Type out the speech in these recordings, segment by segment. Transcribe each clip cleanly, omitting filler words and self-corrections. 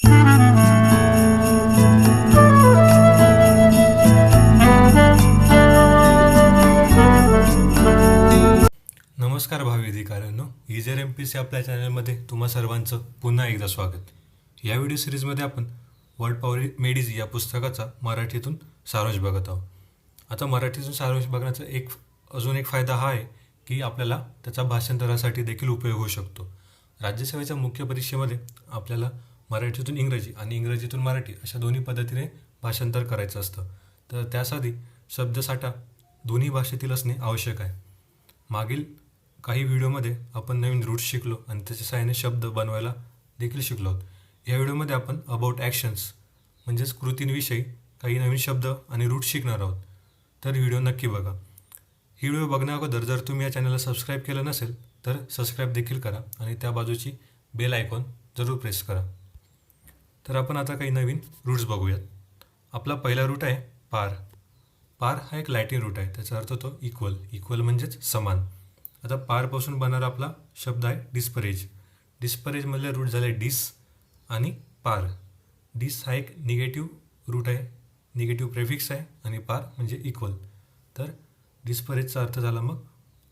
नमस्कार भावी अधिकाऱ्यांनो, इजर MPC आपल्या चॅनलमध्ये तुम्हा सर्वांचं पुन्हा एकदा स्वागत. या व्हिडिओ सिरीजमध्ये आपण वर्ड पॉवर मेडीज या पुस्तकाचा मराठीतून सारांश बघत आहोत. आता मराठीतून सारांश बघण्याचा अजून एक फायदा हा आहे की आपल्याला त्याचा भाषांतरासाठी देखील उपयोग होऊ शकतो. राज्यसेवेच्या मुख्य परीक्षेमध्ये आपल्याला मराठीतून इंग्रजी आणि इंग्रजीतून मराठी अशा दोन्ही पद्धतीने भाषांतर करायचं असतं. तर त्यासाठी शब्दसाठा दोन्ही भाषेतील असणे आवश्यक आहे. मागील काही व्हिडिओमध्ये आपण नवीन रूट्स शिकलो आणि त्याच्या सहाय्याने शब्द बनवायला देखील शिकलो आहोत. या व्हिडिओमध्ये आपण अबाउट ॲक्शन्स म्हणजेच कृतींविषयी काही नवीन शब्द आणि रूट्स शिकणार आहोत. तर व्हिडिओ नक्की बघा. ही व्हिडिओ बघण्याअगोदर जर तुम्ही या चॅनलला सबस्क्राईब केलं नसेल तर सबस्क्राईब देखील करा आणि त्या बाजूची बेल आयकॉन जरूर प्रेस करा. तर आपण आता काही नवीन रूट्स बघूयात. आपला पहिला रूट आहे पार. पार हा एक लॅटिन रूट आहे. त्याचा अर्थ होतो इक्वल. इक्वल म्हणजेच समान. आता पारपासून बनणारा आपला शब्द आहे डिस्परेज. डिस्परेजमधले रूट झाले डिस आणि पार. डिस हा एक निगेटिव्ह रूट आहे, निगेटिव्ह प्रेफिक्स आहे आणि पार म्हणजे इक्वल. तर डिस्परेजचा अर्थ झाला मग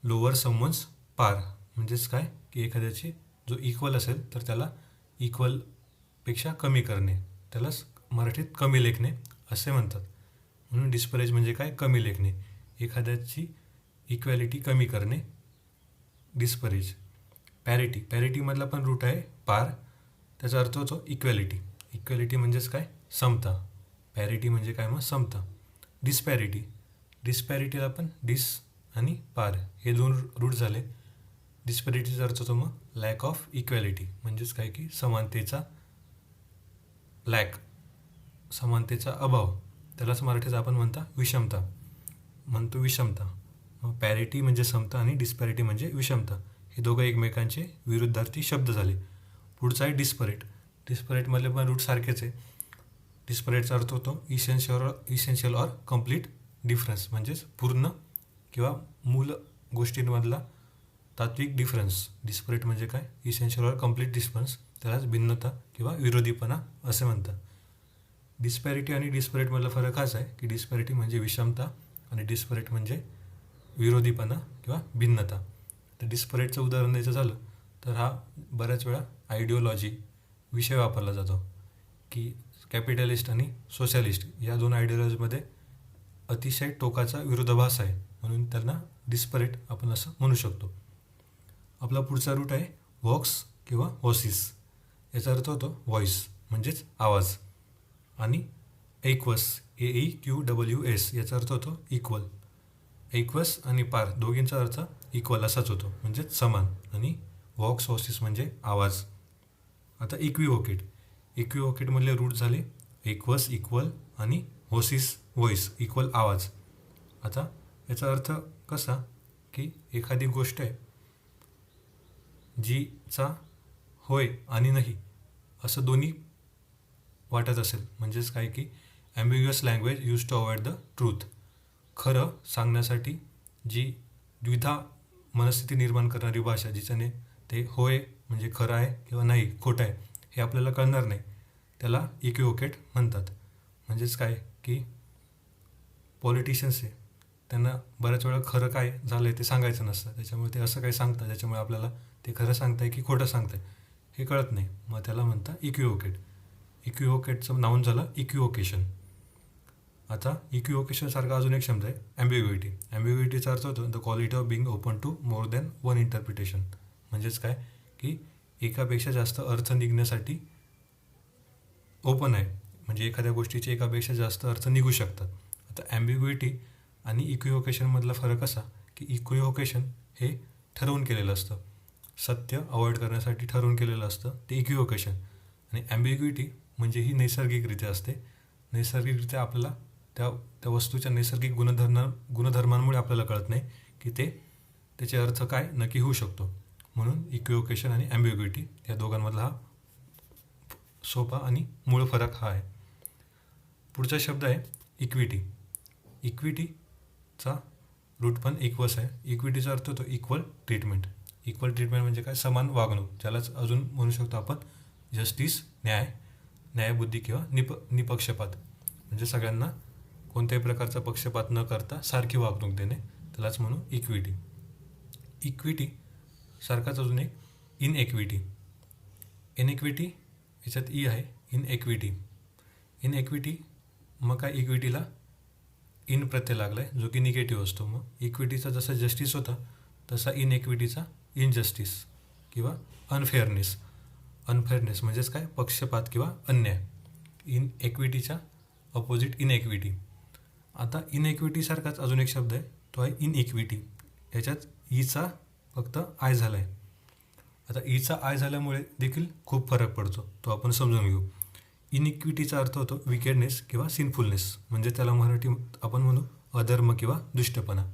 लोअर समवन्स पार. म्हणजेच काय की एखाद्याची जो इक्वल असेल तर त्याला इक्वलपेक्षा कमी करणे, त्यालाच मराठीत कमी लेखणे असे म्हणतात. म्हणून डिस्परेज म्हणजे काय, कमी लेखणे, एखाद्याची इक्वॅलिटी कमी करणे, डिस्परेज. पॅरिटी. पॅरिटीमधला पण रूट आहे पार. त्याचा अर्थ होतो इक्वॅलिटी. इक्वॅलिटी म्हणजेच काय, समता. पॅरिटी म्हणजे काय, मग समता. डिस्पॅरिटी. डिस्पॅरिटीला पण डिस आणि पार हे दोन रूट झाले. डिस्पॅरिटीचा अर्थ होतो मग लॅक ऑफ इक्वॅलिटी. म्हणजेच काय की समानतेचा लॅक, समानतेचा अभाव. त्यालाच मराठीत आपण म्हणतो विषमता. मग पॅरिटी म्हणजे समता आणि डिस्पॅरिटी म्हणजे विषमता. हे दोघं एकमेकांचे विरुद्धार्थी शब्द झाले. पुढचा आहे डिस्परेट. डिस्परेटमधले पण रूट सारखेच आहे. डिस्परेटचा अर्थ होतो इसेन्शियल ऑर कम्प्लीट डिफरन्स. म्हणजेच पूर्ण किंवा मूल गोष्टींमधला तात्विक डिफरन्स. डिस्परेट म्हणजे काय, इसेन्शियल ऑर कम्प्लीट डिफरन्स. त्यालाच भिन्नता किंवा विरोधीपणा असे म्हणतात. डिस्पॅरिटी आणि डिस्परेटमधला फरक हाच आहे की डिस्पॅरिटी म्हणजे विषमता आणि डिस्परेट म्हणजे विरोधीपणा किंवा भिन्नता. तर डिस्परेटचं उदाहरण द्यायचं झालं तर हा बऱ्याच वेळा आयडिओलॉजी विषय वापरला जातो की कॅपिटलिस्ट आणि सोशलिस्ट या दोन आयडिओलॉजीमध्ये अतिशय टोकाचा विरोधाभास आहे, म्हणून त्यांना डिस्परेट आपण असं म्हणू शकतो. आपला पुढचा रूट आहे व्हॉक्स किंवा व्हॉसिस. याचा अर्थ होतो व्हॉइस म्हणजेच आवाज. आणि ऐक्वस, AEQWS याचा अर्थ होतो इक्वल. ऐक्वस आणि पार दोघींचा अर्थ इक्वल असाच होतो, म्हणजेच समान. आणि व्हॉक्स व्हॉसिस म्हणजे आवाज. आता इक्विव्होकेट. इक्विव्होकेटमधले रूट झाले ऐक्वस इक्वल आणि व्हॉसिस व्हॉइस इक्वल आवाज. आता याचा अर्थ कसा की एखादी गोष्ट आहे जीचा होय आणि नाही असं दोन्ही वाटत असेल. म्हणजेच काय की ambiguous language use to avoid the truth. खरं सांगण्यासाठी जी द्विधा मनस्थिती निर्माण करणारी भाषा, जिच्याने ते होय म्हणजे खरं आहे किंवा नाही खोटं आहे हे आपल्याला कळणार नाही, त्याला इक्विव्होकेट म्हणतात. म्हणजेच काय की पॉलिटिशियन्स आहे, त्यांना बऱ्याच वेळा खरं काय झालं आहे ते सांगायचं नसतं. त्याच्यामुळे ते असं काही सांगतात ज्याच्यामुळे आपल्याला ते खरं सांगताय की खोटं सांगताय हे कळत नाही. मग त्याला म्हणतात इक्विव्होकेट. इक्विव्होकेटचं नाऊन झालं इक्विव्होकेशन. आता इक्विव्होकेशनसारखा अजून एक शब्द आहे ॲम्बिग्युइटी. ॲम्बिग्युइटीचा अर्थ होतो the quality of being open to more than one interpretation. म्हणजेच काय की एकापेक्षा जास्त अर्थ निघण्यासाठी ओपन आहे, म्हणजे एखाद्या गोष्टीचे एकापेक्षा जास्त अर्थ निघू शकतात. आता ॲम्बिग्युइटी आणि इक्विव्होकेशनमधला फरक असा की इक्विव्होकेशन हे ठरवून केलेलं असतं, सत्य अवॉइड करण्यासाठी ठरवून केलेलं असतं ते इक्विव्होकेशन. आणि ॲम्बिग्युइटी म्हणजे ही नैसर्गिकरित्या असते. नैसर्गिकरित्या आपल्याला त्या वस्तूच्या नैसर्गिक गुणधर्मांमुळे आपल्याला कळत नाही की त्याचे अर्थ काय नक्की होऊ शकतो. म्हणून इक्विव्होकेशन आणि ॲम्बिग्युइटी या दोघांमधला हा सोपा आणि मूळ फरक हा आहे. पुढचा शब्द आहे इक्विटी. इक्विटीचा रूट पण इक्वस आहे. इक्विटीचा अर्थ होतो इक्वल ट्रीटमेंट. इक्वल ट्रीटमेंट म्हणजे काय, समान वागणूक, ज्यालाच अजून म्हणू शकतो आपण जस्टिस, न्याय. न्यायबुद्धी किंवा निपक्षपात, म्हणजे सगळ्यांना कोणत्याही प्रकारचा पक्षपात न करता सारखी वागणूक देणे, त्यालाच म्हणू इक्विटी. इक्विटी सारखाच अजून एक इनएक्विटी. इनएक्विटी याच्यात ई आहे, इनएक्विटी. इनएक्विटी मग काय, इक्विटीला इन प्रत्यय लागला आहे जो की निगेटिव्ह असतो. मग इक्विटीचा जसा जस्टिस होता तसा इनएक्विटीचा इनजस्टिस किंवा अनफेअरनेस. अनफेअरनेस म्हणजेच काय, पक्षपात किंवा अन्याय. इनएक्विटीच्या अपोजिट इनएक्विटी. आता इनएक्विटीसारखाच अजून एक शब्द आहे, तो आहे इनइक्विटी. याच्यात ईचा फक्त आय झाला आहे. आता ईचा आय झाल्यामुळे देखील खूप फरक पडतो, तो आपण समजून घेऊ. इनइक्विटीचा अर्थ होतो विकेडनेस किंवा सिनफुलनेस, म्हणजे त्याला मराठी आपण म्हणू अधर्म किंवा दुष्टपणा.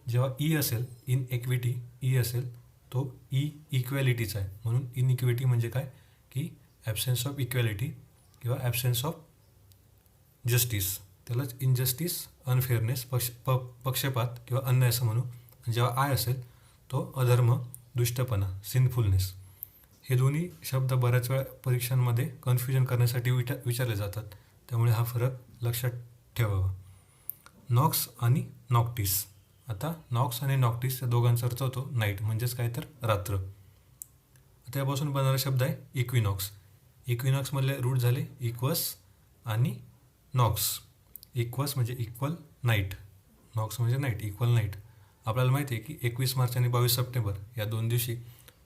जेव्हा ई असेल, इनएक्विटी ई असेल, तो ई इक्वॅलिटीचा आहे. म्हणून इनइक्विटी म्हणजे काय, की ॲब्सेन्स ऑफ इक्वॅलिटी किंवा ॲब्सेन्स ऑफ जस्टिस, त्यालाच इनजस्टिस, अनफेअरनेस, पक्षपात किंवा अन्याय असं म्हणू. जेव्हा आय असेल तो अधर्म, दुष्टपणा, सिनफुलनेस. हे दोन्ही शब्द बऱ्याच वेळा परीक्षांमध्ये कन्फ्युजन करण्यासाठी विचारले जातात, त्यामुळे हा फरक लक्षात ठेवावा. नॉक्स आणि नॉक्टिस. आता नॉक्स आणि नॉक्टिस या दोघांचा अर्थ होतो नाईट, म्हणजेच काय तर रात्र. आता यापासून बनणारा शब्द आहे इक्विनॉक्स. इक्विनॉक्समधले रूट झाले इक्वस आणि नॉक्स. इक्वस म्हणजे इक्वल नाईट, नॉक्स म्हणजे नाईट, इक्वल नाईट. आपल्याला माहिती आहे की 21 मार्च आणि 22 सप्टेंबर या दोन दिवशी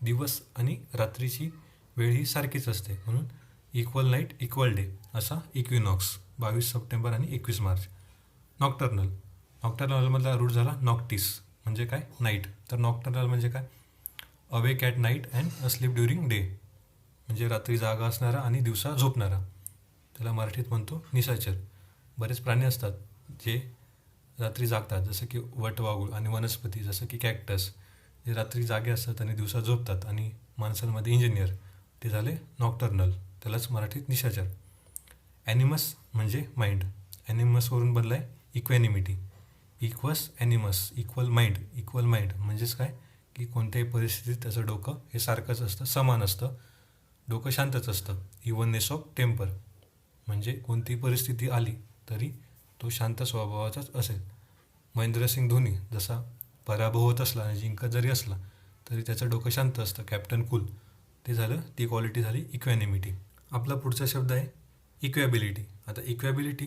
दिवस आणि रात्रीची वेळ ही सारखीच असते, म्हणून इक्वल नाईट इक्वल डे असा इक्विनॉक्स. 22 सप्टेंबर आणि 21 मार्च. नॉक्टर्नल. नॉक्टर्नलमधला रूट झाला नॉक्टिस, म्हणजे काय नाईट. तर नॉक्टर्नल म्हणजे काय, awake at night and asleep during day, म्हणजे रात्री जागा असणारा आणि दिवसा झोपणारा, त्याला मराठीत म्हणतो निशाचर. बरेच प्राणी असतात जे रात्री जागतात, जसं की वटवाघूळ, आणि वनस्पती जसं की कॅक्टस जे रात्री जागे असतात आणि दिवसा झोपतात, आणि माणसांमध्ये इंजिनियर, ते झाले नॉक्टर्नल, त्यालाच मराठीत निशाचर. ॲनिमस म्हणजे माइंड. ॲनिमसवरून बनला आहे equanimity. Aequus animus equal mind. Equal mind म्हणजेच काय, की कोणत्याही परिस्थितीत त्याचं डोकं हे सारखंच असतं, समान असतं, डोकं शांतच असतं. इव्हननेस ऑफ टेम्पर म्हणजे कोणतीही परिस्थिती आली तरी तो शांत स्वभावाचाच असेल. महेंद्रसिंग धोनी जसा पराभव होत असला आणि जिंकत जरी असला तरी त्याचं डोकं शांत असतं, कॅप्टन कूल. ते झालं, ती क्वालिटी झाली इक्वॅनिमिटी. आपला पुढचा शब्द आहे इक्वॅबिलिटी. आता इक्वॅबिलिटी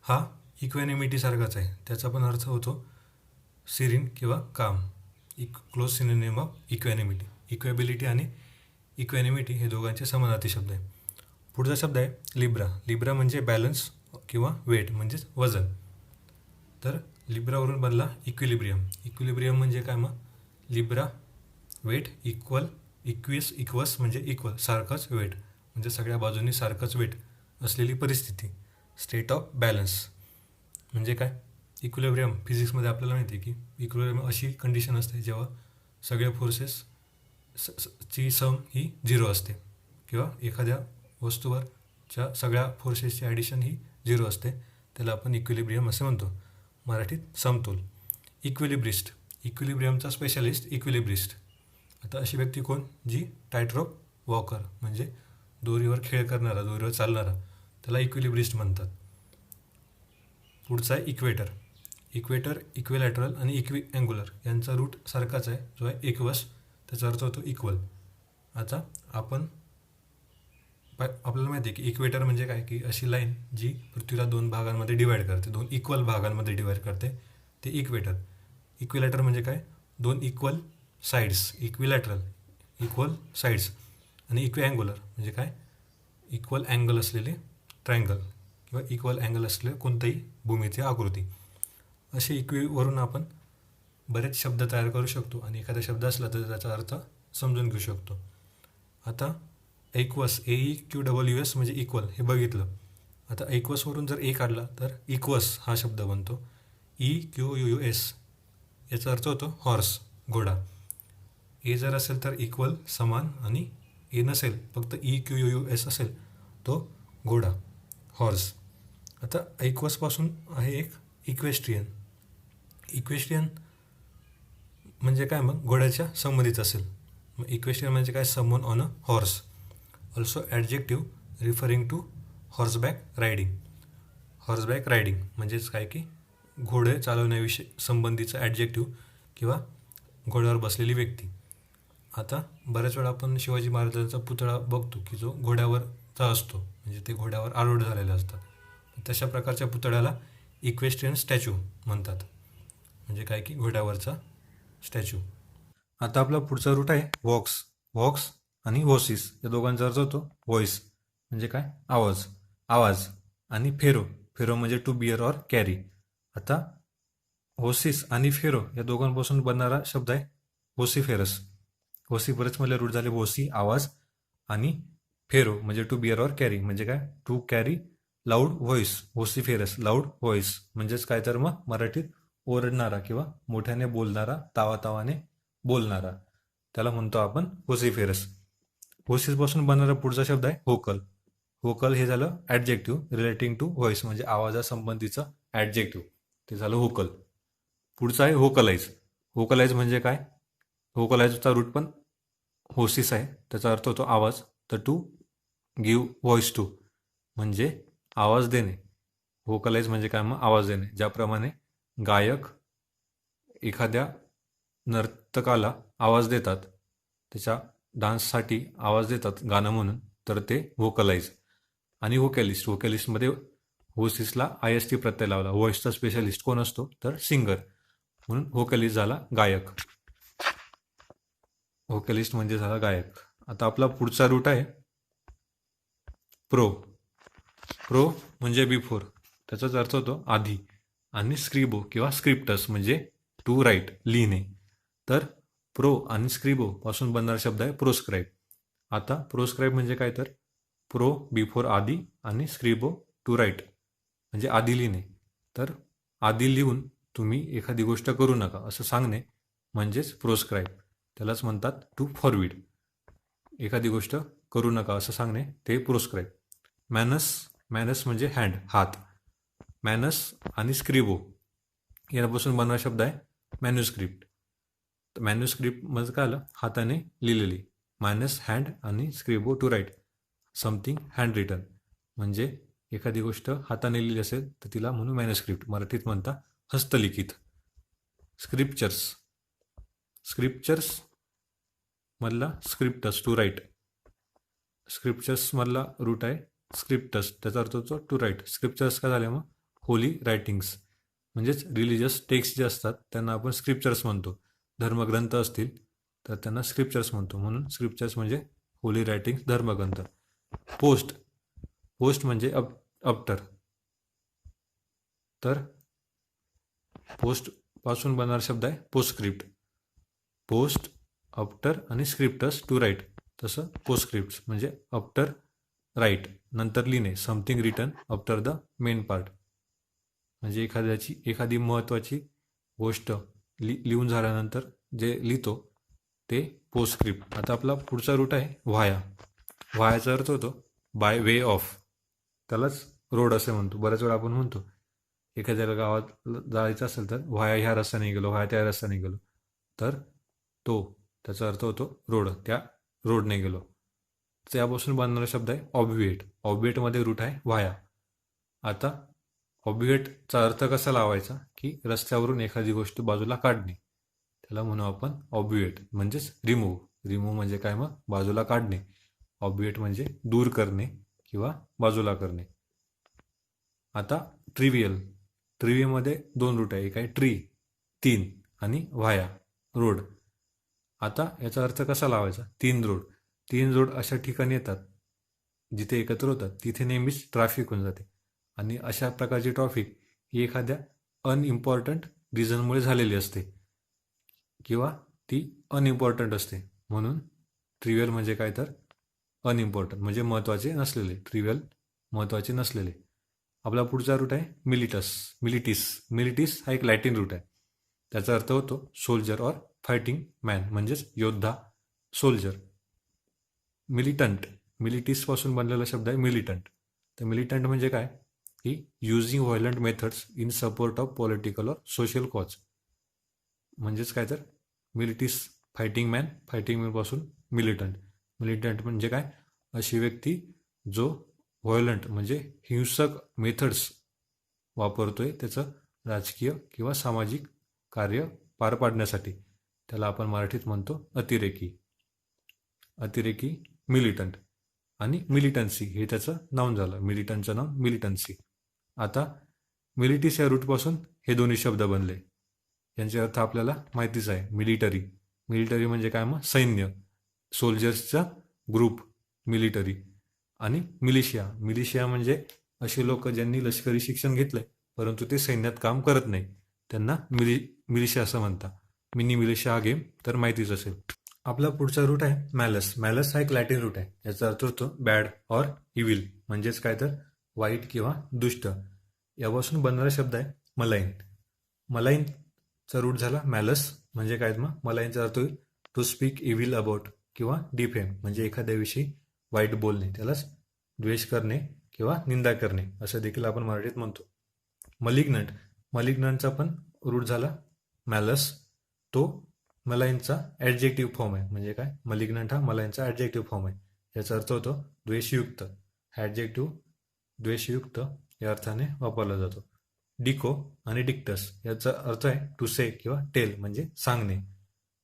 हा इक्वॅनिमिटीसारखाच आहे, त्याचा पण अर्थ होतो सिरीन किंवा calm. Close synonym of equanimity. Equability आणि इक्वॅनिमिटी हे दोघांचे समानार्थी शब्द आहे. पुढचा शब्द आहे लिब्रा. लिब्रा म्हणजे बॅलन्स किंवा वेट म्हणजेच वजन. तर लिब्रावरून बनला इक्विलिब्रियम. इक्विलिब्रियम म्हणजे काय, मग लिब्रा वेट इक्वल, इक्वस म्हणजे इक्वल, सारखंच वेट, म्हणजे सगळ्या बाजूंनी सारखंच वेट असलेली परिस्थिती. स्टेट ऑफ बॅलन्स म्हणजे काय, इक्विलिब्रियम फिजिक्समध्ये आपल्याला माहिती आहे की इक्विलिब्रियम अशी कंडिशन असते जेव्हा सगळ्या फोर्सेस ची सम ही 0 असते, किंवा एखाद्या वस्तूवरच्या सगळ्या फोर्सेसची ॲडिशन ही 0 असते, त्याला आपण इक्विलिब्रियम असे म्हणतो, मराठीत समतोल. इक्विलिब्रिस्ट. इक्विलिब्रियमचा स्पेशलिस्ट इक्विलिब्रिस्ट. आता अशी व्यक्ती कोण, जी टाईटरोप वॉकर म्हणजे दोरीवर खेळ करणारा, दोरीवर चालणारा, त्याला इक्विलिब्रिस्ट म्हणतात. पुढचा आहे इक्वेटर. इक्वेटर, इक्विलॅटरल आणि अँग्युलर यांचा रूट सारखाच आहे, जो आहे इक्वस, त्याचा अर्थ होतो इक्वल. आता आपल्याला माहिती आहे की इक्वेटर म्हणजे काय, की अशी लाईन जी पृथ्वीला 2 भागांमध्ये डिवाईड करते, 2 इक्वल भागांमध्ये डिवाईड करते, ते इक्वेटर. इक्विलॅटर म्हणजे काय, 2 equal sides. Equilateral equal sides, आणि इक्विअँग्युलर म्हणजे काय, इक्वल अँगल असलेले ट्रायंगल किंवा इक्वल अँगल असलेले कोणतेही भूमिती आकृती. असे इक्विवरून आपण बरेच शब्द तयार करू शकतो, आणि एखादा शब्द असला तर त्याचा अर्थ समजून घेऊ शकतो. आता इक्वस, AEQWS म्हणजे इक्वल, हे बघितलं. आता इक्वसवरून जर ए काढला तर इक्वस हा शब्द बनतो. EQUS याचा अर्थ होतो हॉर्स, घोडा. ए जर असेल तर इक्वल, समान, आणि ए नसेल फक्त EQUS असेल तो घोडा, हॉर्स. आता इक्वसपासून आहे एक इक्वेस्ट्रियन. इक्वेस्ट्रियन म्हणजे काय, मग घोड्याच्या संबंधित असेल. मग इक्वेस्ट्रियन म्हणजे काय, someone on a horse. Also adjective referring to horseback riding. Horseback riding म्हणजेच काय की घोडे चालवण्याविषयी संबंधीचं ॲडजेक्टिव्ह किंवा घोड्यावर बसलेली व्यक्ती. आता बऱ्याच वेळा आपण शिवाजी महाराजांचा पुतळा बघतो की जो घोड्यावरचा असतो, म्हणजे ते घोड्यावर आरूढ झालेले असतात. तशा प्रकारच्या पुतळ्याला इक्वेस्ट्रियन स्टॅच्यू म्हणतात, म्हणजे काय की घोड्यावरचा स्टॅच्यू. आता आपला पुढचा रूट आहे वॉक्स. वॉक्स आणि व्हॉसिस या दोघांचा अर्थ होतो व्हॉइस, म्हणजे काय आवाज, आवाज. आणि फेरो, फेरो म्हणजे टू बिअर ऑर कॅरी. आता व्होसिस आणि फेरो या दोघांपासून बनणारा शब्द आहे व्होसिफेरस. व्होसिफेरस मध्ये रूट झाले व्होसी आवाज आणि फेरो म्हणजे टू बिअर ऑर कॅरी, म्हणजे काय to carry loud voice. Vociferous loud voice म्हणजेच काय तर मग मराठीत ओरडणारा किंवा मोठ्याने बोलणारा, तावातावाने बोलणारा, त्याला म्हणतो आपण व्होसिफेरस. व्होसिस पासून बनणारा पुढचा शब्द आहे व्होकल. व्होकल हे झालं ॲडजेक्टिव्ह रिलेटिंग टू व्हॉइस, म्हणजे आवाजासंबंधीचं ॲडजेक्टिव्ह, ते झालं व्होकल. पुढचं आहे व्होकलाइज. व्होकलाइज म्हणजे काय, व्होकलाइजचा रूट पण होसिस आहे, त्याचा अर्थ होतो आवाज. तर टू गिव्ह व्हॉइस टू म्हणजे आवाज देणे. व्होकलाइज म्हणजे काय मग आवाज देणे. ज्याप्रमाणे गायक एखाद्या नर्तकाला आवाज देतात, त्याच्या डान्ससाठी आवाज देतात गाणं म्हणून, तर ते व्होकलाइज. आणि व्होकॅलिस्ट, व्होकॅलिस्टमध्ये व्होसिसला IST प्रत्यय लावला. व्हॉइसचा स्पेशलिस्ट कोण असतो तर सिंगर, म्हणून व्होकॅलिस्ट झाला गायक. व्होकॅलिस्ट म्हणजे झाला गायक. आता आपला पुढचा रूट आहे प्रो. प्रो म्हणजे बिफोर, त्याचाच अर्थ होतो आधी. आणि स्क्रिबो किंवा स्क्रिप्टस म्हणजे टू राईट लिहिणे. तर प्रो आणि स्क्रिबो पासून बनणारा शब्द आहे प्रोस्क्राईब. आता प्रोस्क्राईब म्हणजे काय तर प्रो बिफोर आधी आणि स्क्रिबो टू राईट म्हणजे आधी लिहिणे. तर आधी लिहून तुम्ही एखादी गोष्ट करू नका असं सांगणे म्हणजेच प्रोस्क्राईब. त्यालाच म्हणतात टू फॉरविड. एखादी गोष्ट करू नका असं सांगणे ते प्रोस्क्राईब. मॅनस, मॅनस म्हणजे हँड हात. मॅनस आणि स्क्रिबो यापासून बनणारा शब्द आहे मॅन्युस्क्रिप्ट. तर मॅन्युस्क्रिप्ट म्हणजे काय आलं, हाताने लिहिलेली. मॅनस हँड आणि scribo to write something hand written, म्हणजे एखादी गोष्ट हाताने लिहिली असेल तर तिला म्हणून मॅन्युस्क्रिप्ट, मराठीत म्हणता हस्तलिखित. स्क्रिप्चर्स, स्क्रिप्चर्स मधला स्क्रिप्टस टू राईट. स्क्रिप्चर्स मधला रूट आहे स्क्रिप्टस, त्याचा अर्थ होतो टू राईट. स्क्रिप्चर्स काय झाले मग होली रायटिंग्स, म्हणजेच रिलिजियस टेक्स्ट जे असतात त्यांना आपण स्क्रिप्चर्स म्हणतो. धर्मग्रंथ असतील तर त्यांना स्क्रिप्चर्स म्हणतो, म्हणून स्क्रिप्चर्स म्हणजे होली रायटिंग्स, धर्मग्रंथ. पोस्ट, पोस्ट म्हणजे अप्टर. तर पोस्ट पासून बनणारा शब्द आहे पोस्टस्क्रिप्ट. पोस्ट, अप्टर आणि स्क्रिप्टस टू राईट, तसं पोस्टस्क्रिप्ट म्हणजे अप्टर राईट नंतर लिहिणे, something written after the main part, म्हणजे एखादी महत्त्वाची गोष्ट लिहून झाल्यानंतर जे लिहितो ते पोस्टस्क्रिप्ट. आता आपला पुढचा रूट आहे व्हाया. व्हायाचा अर्थ होतो बाय वे ऑफ, त्यालाच रोड असे म्हणतो. बऱ्याच वेळा आपण म्हणतो एखाद्या गावात जायचं असेल तर व्हाया ह्या रस्त्याने गेलो, व्हाया त्या रस्त्याने गेलो, तर तो त्याचा अर्थ होतो रोड, त्या रोडने गेलो. त्यापासून बनणारा शब्द आहे ऑब्व्हिएट. ऑब्व्हिएटमध्ये रूट आहे व्हाया. आता ऑब्व्हिएटचा अर्थ कसा लावायचा की रस्त्यावरून एखादी गोष्ट बाजूला काढणे, त्याला म्हणू आपण ऑब्व्हिएट, म्हणजेच रिमूव्ह. रिमूव्ह म्हणजे काय मग बाजूला काढणे. ऑब्व्हिएट म्हणजे दूर करणे किंवा बाजूला करणे. आता ट्रिव्हियल. ट्रिव्हियमध्ये दोन रूट आहे, एक आहे ट्री 3 आणि व्हाया रोड. आता याचा अर्थ कसा लावायचा, 3 रोड. 3 रोड अशा ठिकाणी येतात जिथे एकत्र होतात तिथे नेहमीच ट्रॅफिक होऊन जाते, आणि अशा प्रकारची ट्रॅफिक ही एखाद्या अनइम्पॉर्टंट रिझनमुळे झालेली असते किंवा ती अनइम्पॉर्टंट असते, म्हणून ट्रिव्हियल म्हणजे काय तर अनइम्पॉर्टंट म्हणजे महत्त्वाचे नसलेले. ट्रिव्हियल महत्त्वाचे नसलेले. आपला पुढचा रूट आहे मिलिटस. मिलिटिस. मिलिटिस हा एक लॅटिन रूट आहे, त्याचा अर्थ होतो सोल्जर ऑर फायटिंग मॅन, म्हणजेच योद्धा, सोल्जर. मिलिटंट, मिलिटिस पासून बनलेला शब्द आहे मिलिटंट. तर मिलिटंट म्हणजे काय की using violent methods in support of political or social cause, म्हणजेच काय तर मिलिटिस फायटिंग मॅन, फायटिंग मॅन पासून मिलिटंट. मिलिटंट म्हणजे काय, अशी व्यक्ती जो व्हायोलंट म्हणजे हिंसक मेथड्स वापरतोय त्याचं राजकीय किंवा सामाजिक कार्य पार पाडण्यासाठी, त्याला आपण मराठीत म्हणतो अतिरेकी. अतिरेकी मिलिटंट. आणि मिलिटन्सी हे त्याचं नाव झालं, मिलिटंटचं नाव मिलिटन्सी. आता मिलिटिस या रूटपासून हे दोन्ही शब्द बनले, यांचे अर्थ आपल्याला माहितीच आहे. मिलिटरी, मिलिटरी म्हणजे काय मग सैन्य, सोल्जर्सचा ग्रुप मिलिटरी. आणि मिलिशिया, मिलिशिया म्हणजे असे लोक ज्यांनी लष्करी शिक्षण घेतलंय परंतु ते सैन्यात काम करत नाही, त्यांना मिलिशिया असं म्हणतात. मिनी मिलिशिया हा गेम तर माहितीच असेल. आपला पुढचा रूट आहे मॅलस. मॅलस हा एक लॅटिन रूट आहे, याचा अर्थ होतो बॅड ऑर इव्हिल, म्हणजेच काय तर वाईट किंवा दुष्ट. यापासून बनणारा शब्द आहे मलाईन. मलाईनचा रूट झाला मॅलस, म्हणजे काय मग मलाईनचा अर्थ होईल टू स्पीक इव्हिल अबाउट किंवा डिफेम, म्हणजे एखाद्याविषयी वाईट बोलणे, त्यालाच द्वेष करणे किंवा निंदा करणे असं देखील आपण मराठीत म्हणतो. मलिग्नंट, मलिग्नंटचा पण रूट झाला मॅलस, तो मलाईनचा ॲडजेक्टिव्ह फॉर्म आहे. म्हणजे काय, मलिग्नंट हा मलाईनचा ॲडजेक्टिव्ह फॉर्म आहे, याचा अर्थ होतो द्वेषयुक्त. ॲडजेक्टिव्ह द्वेषयुक्त या अर्थाने वापरला जातो. डिको आणि डिक्टस याचा अर्थ आहे टू से किंवा टेल, म्हणजे सांगणे.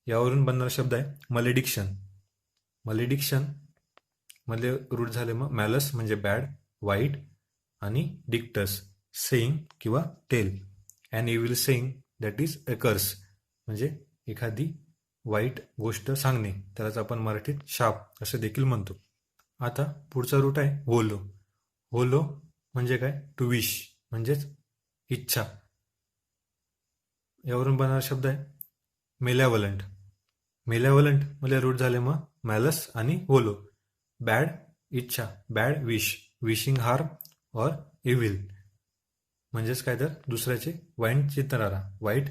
यावरून बनणारा शब्द आहे मलेडिक्शन. मलेडिक्शन मध्ये रूट झाले मग मॅलस म्हणजे बॅड वाईट, आणि डिक्टस सेईंग किंवा tell. And evil saying that is a curse, म्हणजे एखादी वाईट गोष्ट सांगणे, त्यालाच आपण मराठीत शाप असं देखील म्हणतो. आता पुढचा रूट आहे होलो. होलो म्हणजे काय टू विश, म्हणजेच इच्छा. यावरून बनणारा शब्द आहे मेलॅव्हलंट. मेलॅव्हलंट मध्ये रूट झाले मग मॅलस आणि होलो. बॅड इच्छा, bad wish, wishing harm or evil, म्हणजेच काय तर दुसऱ्याचे वाईट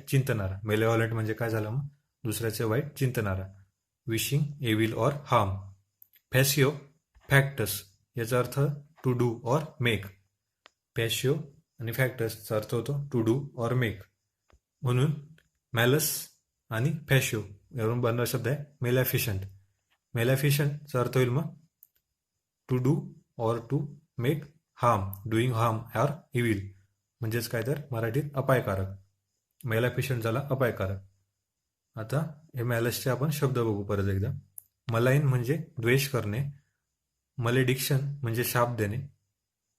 चिंतणारा. मेलेव्हलंट म्हणजे काय झालं मग दुसऱ्याचे वाईट चिंतणारा. Wishing evil or harm. Facio factus याचा अर्थ to do or make. Facio आणि फॅक्टसचा अर्थ होतो टू डू ऑर मेक. म्हणून मॅलस आणि फॅसिओ यावरून बनणारा शब्द आहे मेलॅफिशंट. मेलॅफिशंटचा अर्थ होईल मग to do or to make harm, doing harm or evil, म्हणजेच काय तर मराठीत अपायकारक. मेलॅफिशंट झाला अपायकारक. आता हे मॅलसचे आपण शब्द बघू परत एकदा. मलाईन म्हणजे द्वेष करणे, मलेडिक्शन म्हणजे शाप देणे,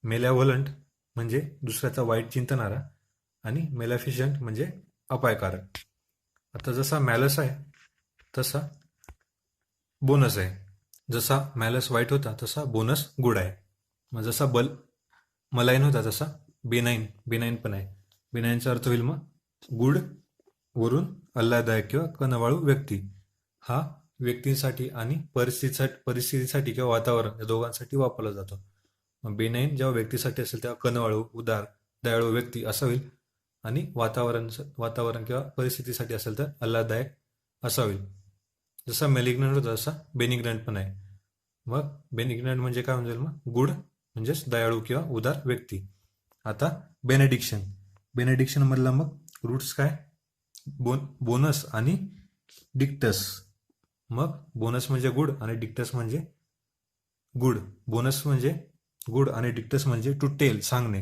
मेलॅव्हलंट म्हणजे दुसऱ्याचा वाईट चिंतणारा, आणि मेलॅफिशंट म्हणजे अपायकारक. आता जसा मॅलस आहे तसा बोनस आहे. जसा मॅलस वाईट होता तसा बोनस गुड आहे. मग जसा मलाईन होता तसा बेनाईन पण आहे. बेनाईनचा अर्थ होईल मग गुड वरून आल्हाददायक किंवा कनवाळू व्यक्ती. हा व्यक्तींसाठी आणि परिस्थितीसाठी किंवा वातावरण या दोघांसाठी वापरला जातो. मग बेनाईन जेव्हा व्यक्तीसाठी असेल तेव्हा कनवाळू उदार दयाळू व्यक्ती असा होईल, आणि वातावरण किंवा परिस्थितीसाठी असेल तर आल्हाददायक असा होईल. जसा मेलिग्नंट होता तसा बेनिग्नंट पण आहे. मग बेनिग्नंट म्हणजे काय म्हणजे मग गुड म्हणजेच दयाळू किंवा उदार व्यक्ती. आता बेनेडिक्शन मधला मग रूट्स काय बोनस आणि डिक्टस. मग बोनस म्हणजे गुड आणि डिक्टस म्हणजे गुड. बोनस म्हणजे गुड आणि डिक्टस म्हणजे टू टेल सांगणे,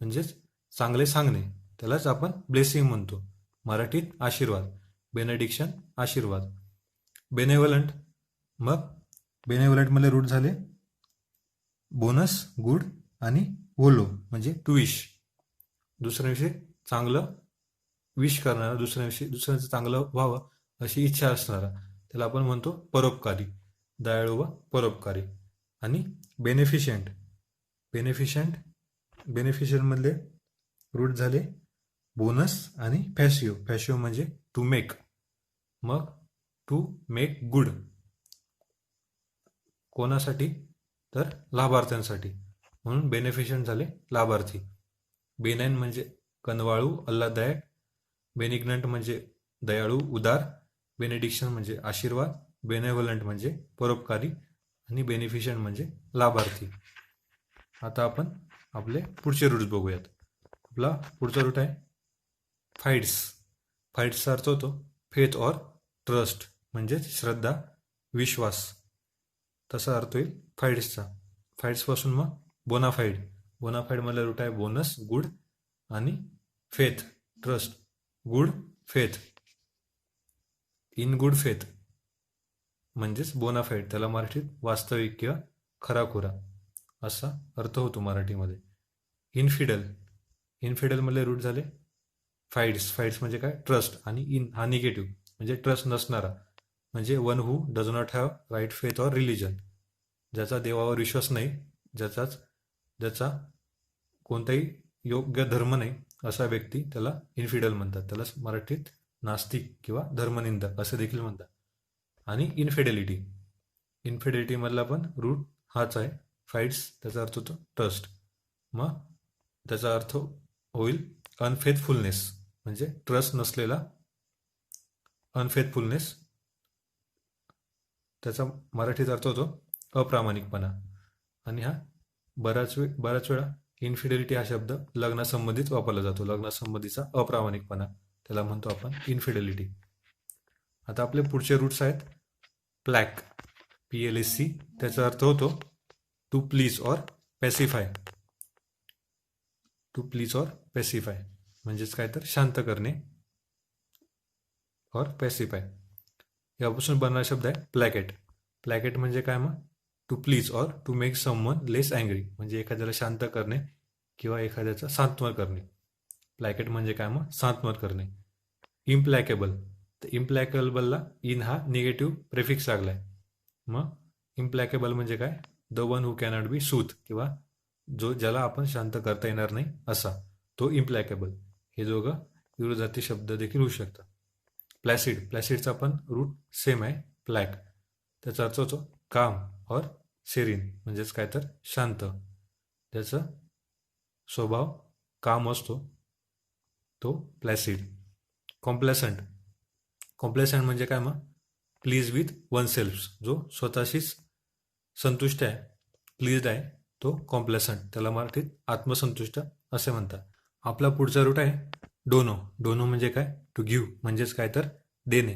म्हणजेच चांगले सांगणे, त्यालाच आपण ब्लेसिंग म्हणतो. मराठीत आशीर्वाद. बेनेडिक्शन आशीर्वाद. बेनेव्हलंट, मग बेनेव्हलंट मध्ये रूट झाले बोनस गुड आणि वोलो म्हणजे टू विश, दुसऱ्याविषयी चांगलं विश करणारा, दुसऱ्याचं चांगलं व्हावं अशी इच्छा असणारा, त्याला आपण म्हणतो परोपकारी, दयाळू व परोपकारी. आणि बेनिफिशियंट मधले रूट झाले बोनस आणि फॅसिओ म्हणजे टू मेक. मग टू मेक गुड कोणासाठी तर लाभार्थ्यांसाठी, म्हणून बेनिफिशियंट झाले लाभार्थी. बेनाईन म्हणजे कनवाळू आल्हाददायक, बेनिग्नंट म्हणजे दयाळू उदार, बेनेडिक्शन म्हणजे आशीर्वाद, बेनेव्हलंट म्हणजे परोपकारी, आणि बेनिफिशियंट म्हणजे लाभार्थी. आता आपण आपले पुढचे रूट्स बघूयात. आपला पुढचा रूट आहे फाईट्सचा अर्थ होतो फेथ ऑर ट्रस्ट, म्हणजेच श्रद्धा विश्वास, तसा अर्थ होईल फाईट्सचा. फाईट्सपासून मग बोनाफाईड. बोनाफाईडमधला रूट आहे बोनस गुड आणि faith trust. Good faith, in good faith म्हणजेच बोनाफाईड, त्याला मराठीत वास्तविक किंवा खराखुरा असा अर्थ होतो मराठीमध्ये. इनफिडल, इनफिडलमधले रूट झाले फाईड्स. फाईड्स म्हणजे काय ट्रस्ट, आणि इन हा निगेटिव्ह म्हणजे ट्रस्ट नसणारा, म्हणजे one who does not have right faith or religion, ज्याचा देवावर विश्वास नाही, ज्याचा कोणताही योग्य धर्म नाही असा व्यक्ती, त्याला इन्फिडल म्हणतात. त्याला मराठीत नास्तिक किंवा धर्मनिंदक असं देखील म्हणतात. आणि इन्फिडेलिटी, इन्फिडेलिटी मधला पण रूट हाच आहे फाईट्स, त्याचा अर्थ होतो ट्रस्ट. मग त्याचा अर्थ होईल अनफेथफुलनेस, म्हणजे ट्रस्ट नसलेला अनफेथफुलनेस, त्याचा मराठीत अर्थ होतो अप्रामाणिकपणा. आणि हा बऱ्याच वेळा इन्फिडेलिटी हा शब्द लग्नासंबंधित वापरला जातो. लग्नासंबंधीचा अप्रामाणिकपणा त्याला म्हणतो आपण इन्फिडेलिटी. आता आपले पुढचे रूट्स आहेत प्लॅक, PLAC, त्याचा अर्थ होतो to please or pacify. To please or pacify म्हणजेच काय तर शांत करणे और पॅसिफाय. यापासून बनणारा शब्द आहे प्लॅकेट. प्लॅकेट म्हणजे काय मग to please or to make someone less angry, म्हणजे एखाद्याला शांत करणे किंवा एखाद्याचा सांत्वन करणे. प्लॅकेट म्हणजे काय मग सांत्वन करणे. इम्प्लॅकेबल, तर इम्प्लॅकेबलला इन हा निगेटिव्ह प्रेफिक्स लागलाय. मग इम्प्लॅकेबल म्हणजे काय the one who cannot be soothe, किंवा ज्याला आपण शांत करता येणार नाही असा, तो इम्प्लॅकेबल. हे दोघं विरोधार्थी शब्द देखील होऊ शकतात. प्लॅसिड, प्लॅसिडचा पण रूट सेम आहे प्लॅक, त्याचा अर्थ होतो काम और सेरीन, म्हणजेच काय तर शांत, ज्याचा स्वभाव काम असतो तो प्लॅसिड. कॉम्प्लेसंट, कॉम्प्लेसंट म्हणजे काय मग प्लीज विथ वन सेल्फ, जो स्वतःशीच संतुष्ट आहे, प्लीज्ड आहे, तो कॉम्प्लेसंट, त्याला मराठीत आत्मसंतुष्ट असे म्हणतात. आपला पुढचा रूट आहे डोनो. डोनो म्हणजे काय टू गिव्ह, म्हणजेच काय तर देणे.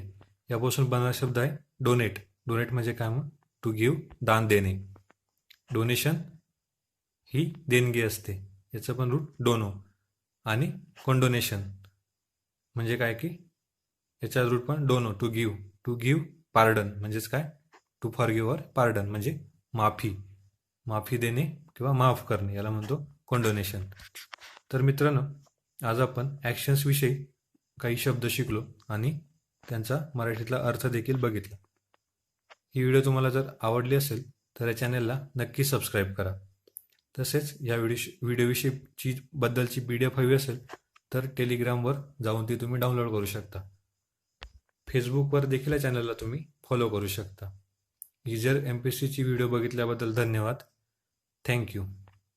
यापासून बनणारा शब्द आहे डोनेट. डोनेट म्हणजे काय मग टू गिव्ह, दान देणे. डोनेशन ही देणगी असते, याचं पण रूट डोनो. आणि कंडोनेशन म्हणजे काय की याचा रूट पण डोनो, to give. To give pardon म्हणजेच काय टू फॉरगिव्ह और पार्डन म्हणजे माफी, माफी देणे किंवा माफ करणे, याला म्हणतो कंडोनेशन. तर मित्रांनो, आज आपण ॲक्शन्स विषयी काही शब्द शिकलो आणि त्यांचा मराठीतला अर्थ देखील बघितला. ही व्हिडिओ तुम्हाला जर आवडली असेल तर या चॅनलला नक्की सबस्क्राईब करा. तसेच या व्हिडिओविषयीची बद्दलची PDF हवी असेल तर टेलिग्रामवर जाऊन ती तुम्ही डाउनलोड करू शकता. फेसबुकवर देखील या चॅनलला तुम्ही फॉलो करू शकता. इजर MPSCची व्हिडिओ बघितल्याबद्दल धन्यवाद. थँक्यू.